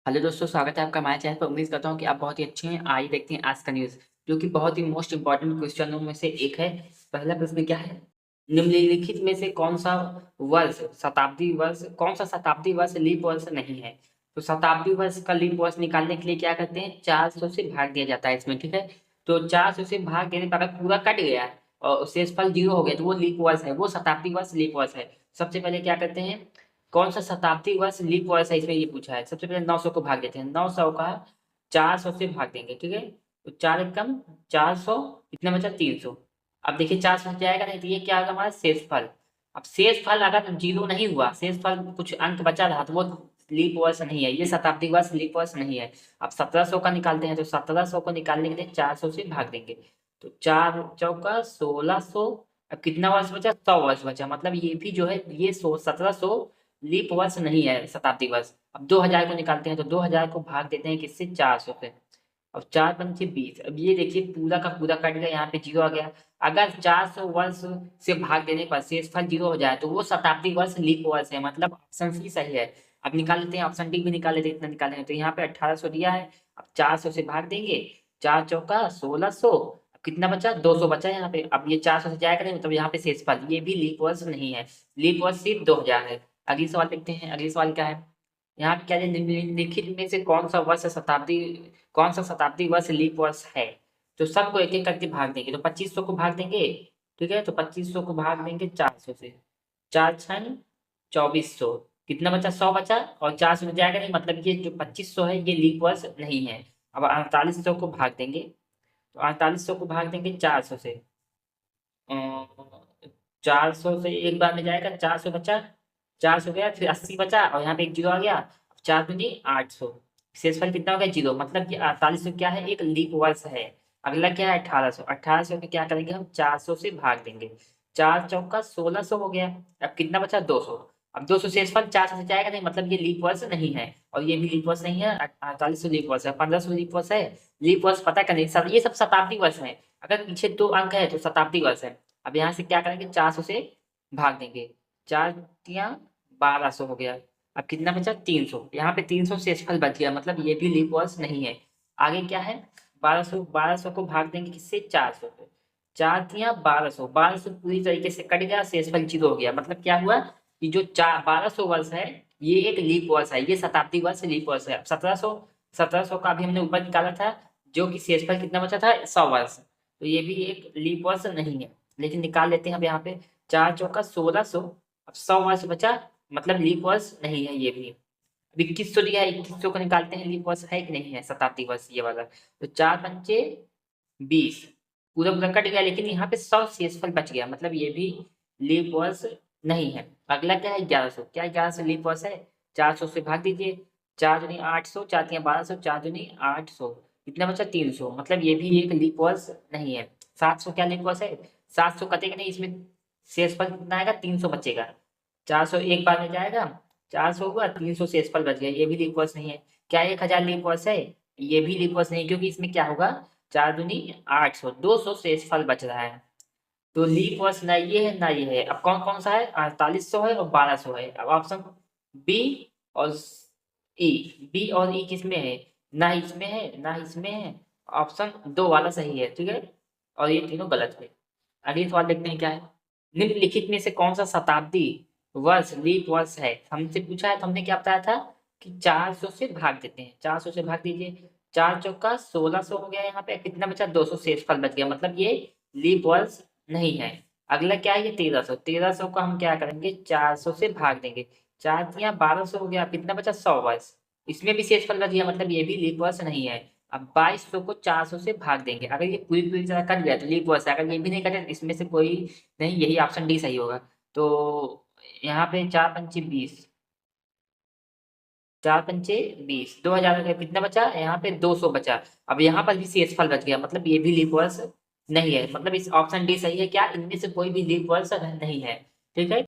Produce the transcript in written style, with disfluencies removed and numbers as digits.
Hello दोस्तों, स्वागत है आपका हमारे चैनल पर। उम्मीद करता हूँ कि आप बहुत ही अच्छे हैं। आइए देखते हैं आज का न्यूज़, जो कि बहुत ही मोस्ट इंपॉर्टेंट क्वेश्चनों में से एक है। पहला प्रश्न क्या है? निम्नलिखित में से कौन सा शताब्दी वर्ष लीप वर्ष नहीं है? तो शताब्दी वर्ष का लीप वर्ष निकालने के लिए क्या करते हैं? 400 से भाग दिया जाता है इसमें, ठीक है। तो 400 से भाग देने पर अगर पूरा कट गया और शेषफल 0 हो गया तो वो लीप वर्ष है, वो शताब्दी वर्ष लीप वर्ष है। सबसे पहले क्या करते हैं? कौन सा शताब्दी वर्ष लीप वर्ष है, इसमें ये पूछा है। सबसे पहले 900 को भाग देते हैं। 900 का 400 से भाग देंगे, ठीक है। तो 4 एकम 400, कितना बचा? 300। अब देखिए 400 से जाएगा नहीं तो ये क्या होगा हमारा? शेषफल। अब शेषफल अगर 0 नहीं हुआ, शेषफल कुछ अंक बचा रहा तो वो लीप वर्ष नहीं है, ये शताब्दी वर्ष लीप वर्ष नहीं है। अब 1700 का निकालते हैं, तो 1700 को निकालने के लिए 400 से भाग देंगे। तो 4 चौका 1600। अब कितना वर्ष बचा? 100 वर्ष बचा। मतलब ये भी जो है, ये 1700 लीप वर्ष नहीं है, शताब्दी वर्ष। अब 2000 को निकालते हैं, तो 2000 को भाग देते हैं किससे? 400 से। अब 4 पंचे 20। अब ये देखिए पूरा का पूरा कट गया, यहाँ पे 0 आ गया। अगर 400 वर्ष से भाग देने पर शेषफल 0 हो जाए तो वो शताब्दी वर्ष लीप वर्ष है, मतलब ऑप्शन सी सही है। अब निकाल लेते हैं, ऑप्शन डी भी निकाल लेते हैं। इतना निकाले हैं तो यहाँ पे 1800 दिया है। अब 400 से भाग देंगे। 4 चौका 1600। अब कितना बचा? 200 बचा यहाँ पे। अब ये 400 से जाएगा नहीं, मतलब यहाँ पे शेषफल, ये भी लीप वर्ष नहीं है। लीप वर्ष सिर्फ 2000 है। अगली सवाल देखते हैं। अगली सवाल क्या है? यहाँ पे क्या है? निम्नलिखित में से कौन सा शताब्दी वर्ष लीप वर्ष है? तो सबको एक एक करके भाग देंगे। तो 2500 को भाग देंगे, ठीक है। तो 2500 को भाग देंगे 400 से। 4 छन 2400। कितना बचा? 100 बचा। और 400 में जाएगा नहीं, मतलब ये जो 2500 है ये लीप वर्ष नहीं है। अब 4800 को भाग देंगे। तो 4800 को भाग देंगे 400 से। 400 से एक बार में जाएगा, 400 बचा। 400 गया, फिर 80 बचा और यहाँ पे एक 0 आ गया। 4 दूनी 800। शेषफल कितना हो गया? 0। मतलब कि 4800 क्या है? एक लीप वर्ष है। अगला क्या है? 1800। 1800 में क्या करेंगे हम? 400 से भाग देंगे। 4 चौका 1600 हो गया। अब कितना बचा? 200। अब 200 शेषफल 400 से जाएगा नहीं, मतलब ये लीप वर्ष नहीं है। और ये भी लीप वर्ष नहीं है। 4800 लीप वर्ष है, 1500 लीप वर्ष है। लीप वर्ष पता करने ये सब शताब्दी वर्ष है। अगर पीछे 2 अंक है तो शताब्दी वर्ष है। अब यहाँ से क्या करेंगे? 400 से भाग देंगे। 4 तियां 1200 हो गया। अब कितना बचा? 300। यहाँ पे 300 शेषफल बच गया, मतलब ये भी लीप वर्ष नहीं है। आगे क्या है? 1200 को भाग देंगे किससे? 400 से। 4 तियां 1200। 1200 पूरी तरीके से कट गया, शेषफल 0 हो गया। मतलब क्या हुआ कि जो 1200 वर्ष है ये एक लीप वर्ष है, ये शताब्दी वर्ष लीप वर्ष है। अब 1700 का भी हमने ऊपर निकाला था, जो कि शेषफल कितना बचा था? 100 वर्ष। तो ये भी एक लीप वर्ष नहीं है, लेकिन निकाल लेते हैं अब यहाँ पे। 4 चौका 1600। अब 100 वर्ष बचा, मतलब लीप वर्ष नहीं है ये भी। अब 2100 दिया है, 2100 को निकालते हैं, लीप वर्ष है कि नहीं है शताब्दी वर्ष ये वाला। तो 4 पंचे 20। पूरा पूरा कट गया, लेकिन यहाँ पे 100 शेषफल बच गया, मतलब ये भी लीप वर्ष नहीं है। अगला क्या है? 1100। क्या 1100 लीप वर्ष है? 400 से भाग दीजिए। 4 दूनी 800, 4 तियां 1200, 4 दूनी 800। कितना बचा? 300। मतलब ये भी एक लीप वर्ष नहीं है। 700 क्या लीप वर्ष है? 700 कटेगा नहीं, इसमें शेषफल कितना आएगा? 300 बचेगा। 400 एक बार में जाएगा। 400 हुआ, 300 शेषफल बच गया, ये भी लीप वर्ष नहीं है। क्या 1000 लीप वर्ष है? ये भी लीप वर्ष नहीं, क्योंकि इसमें क्या होगा? 4 दूनी 800, 200 शेषफल बच रहा है। तो लीप वर्ष ना ये है ना ये है। अब कौन कौन सा है? 4800 है और 1200 है। अब ऑप्शन बी और बी और ई किसमें है? ना इसमें है ना इसमें है। ऑप्शन 2 वाला सही है, ठीक है। और ये तीनों गलत है। अगली सवाल देखते हैं क्या है। निम्नलिखित में से कौन सा शताब्दी वर्ष लीप वर्ष है? हमसे पूछा है तो हमने क्या बताया था कि 400 से भाग देते हैं। 400 से भाग दीजिए। 4 चौका 1600 हो गया। यहाँ पे कितना बचा? 200 शेषफल बच गया, मतलब ये लीप वर्ष नहीं है। अगला क्या है? ये 1300। 1300 को हम क्या करेंगे? 400 से भाग देंगे। 4 तियां 1200 हो गया। कितना बचा? 100 वर्ष। इसमें भी शेषफल बच गया, मतलब ये भी लीप वर्ष नहीं है। अब 2200 को 400 से भाग देंगे। अगर ये पूरी पूरी तरह कट गया तो लीप वर्ष है, अगर ये भी नहीं कटे तो इसमें से कोई नहीं, यही ऑप्शन डी सही होगा। तो यहाँ पे 4 पंचे 20। 4 पंचे 20, 2000 हो गया। कितना बचा? यहाँ पे 200 बचा। अब यहाँ पर भी शेषफल बच गया, मतलब ये भी लीप वर्ष नहीं है। मतलब इस ऑप्शन डी सही है। क्या इनमें से कोई भी लीप वर्ष नहीं है, ठीक है।